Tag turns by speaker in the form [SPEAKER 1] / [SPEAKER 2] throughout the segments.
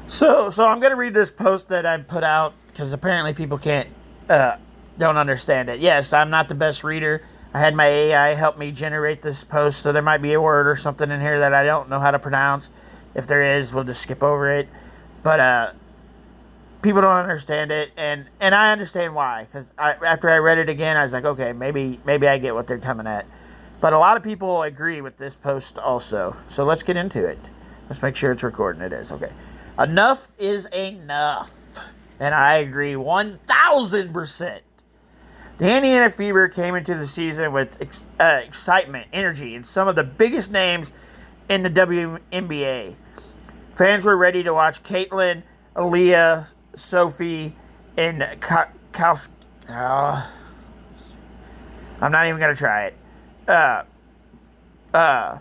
[SPEAKER 1] So I'm gonna read this post that I put out because apparently people don't understand it. Yes, I'm not the best reader. I had my AI help me generate this post, so there might be a word or something in here that I don't know how to pronounce. If there is, we'll just skip over it. But people don't understand it, and I understand why. Because after I read it again, I was like, okay, maybe I get what they're coming at. But a lot of people agree with this post also. So let's get into it. Let's make sure it's recording. It is. Okay. Enough is enough. And I agree 1,000%. The Indiana Fever came into the season with excitement, energy, and some of the biggest names in the WNBA. Fans were ready to watch Caitlin, Aaliyah, Sophie, and I'm not even going to try it. Uh, uh,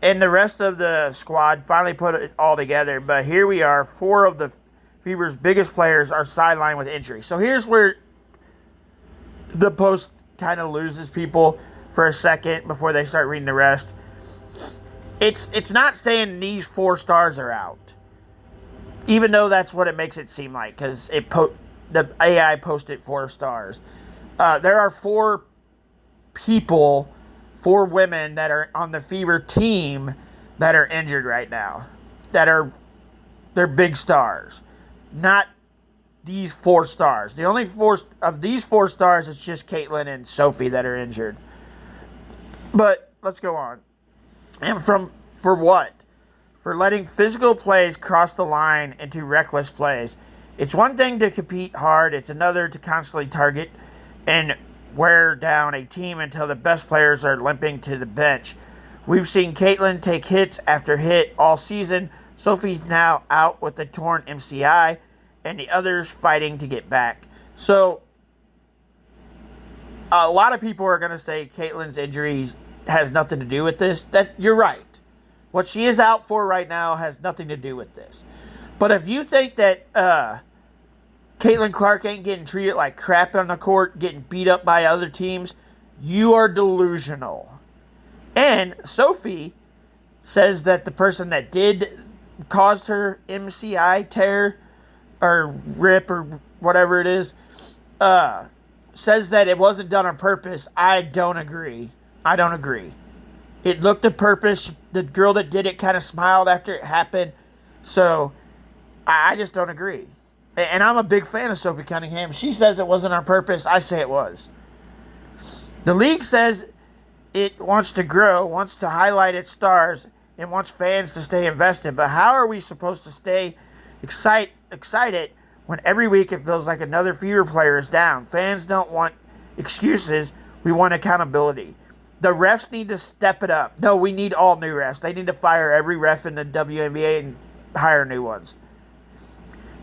[SPEAKER 1] and the rest of the squad finally put it all together. But here we are, four of the Fever's biggest players are sidelined with injury. So here's where the post kind of loses people for a second before they start reading the rest. It's not saying these four stars are out, even though that's what it makes it seem like, because the AI posted 4 stars. There are 4 people, 4 women that are on the Fever team that are injured right now, they're big stars, not these 4 stars. The only 4 of these 4 stars, it's just Caitlin and Sophie that are injured. But let's go on. And for what? For letting physical plays cross the line into reckless plays. It's one thing to compete hard, it's another to constantly target and wear down a team until the best players are limping to the bench. We've seen Caitlin take hits after hit all season. Sophie's now out with a torn MCI, and the others fighting to get back. So, a lot of people are going to say Caitlin's injuries has nothing to do with this. That you're right. What she is out for right now has nothing to do with this. But if you think that Caitlin Clark ain't getting treated like crap on the court, getting beat up by other teams, you are delusional. And Sophie says that the person that did caused her MCI tear or rip or whatever it is, says that it wasn't done on purpose. I don't agree. It looked on purpose. The girl that did it kind of smiled after it happened. So, I just don't agree. And I'm a big fan of Sophie Cunningham. She says it wasn't on purpose. I say it was. The league says it wants to grow, wants to highlight its stars, and wants fans to stay invested. But how are we supposed to stay excited when every week it feels like another Fever player is down? Fans don't want excuses. We want accountability. The refs need to step it up. No, we need all new refs. They need to fire every ref in the WNBA and hire new ones.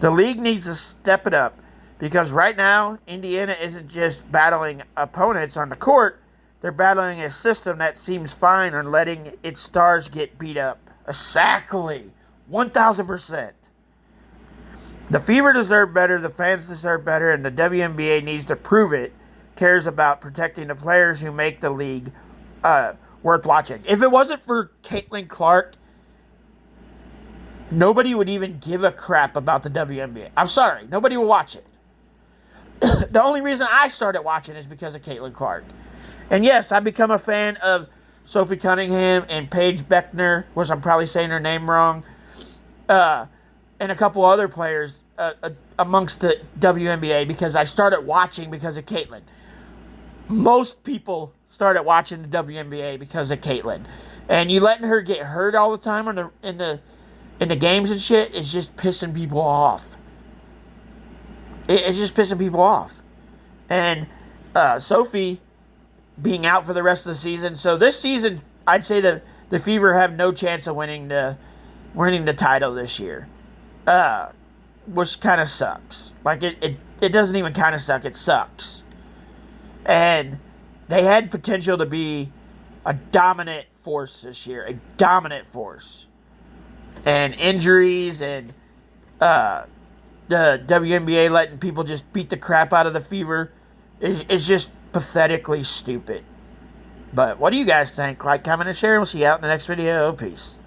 [SPEAKER 1] The league needs to step it up because right now, Indiana isn't just battling opponents on the court. They're battling a system that seems fine on letting its stars get beat up. Exactly. 1,000%. The Fever deserve better, the fans deserve better, and the WNBA needs to prove it cares about protecting the players who make the league worth watching. If it wasn't for Caitlin Clark, nobody would even give a crap about the WNBA. I'm sorry, nobody will watch it. The only reason I started watching is because of Caitlin Clark. And yes, I've become a fan of Sophie Cunningham and Paige Beckner, which I'm probably saying her name wrong, and a couple other players amongst the WNBA because I started watching because of Caitlin. Most people started watching the WNBA because of Caitlin. And you letting her get hurt all the time in the games and shit is just pissing people off. It's just pissing people off. And Sophie being out for the rest of the season. So this season, I'd say that the Fever have no chance of winning the title this year. Which kind of sucks. Like, it doesn't even kind of suck. It sucks. And they had potential to be a dominant force this year. A dominant force. And injuries and the WNBA letting people just beat the crap out of the Fever is just pathetically stupid. But what do you guys think? Like, comment, and share. We'll see you out in the next video. Peace.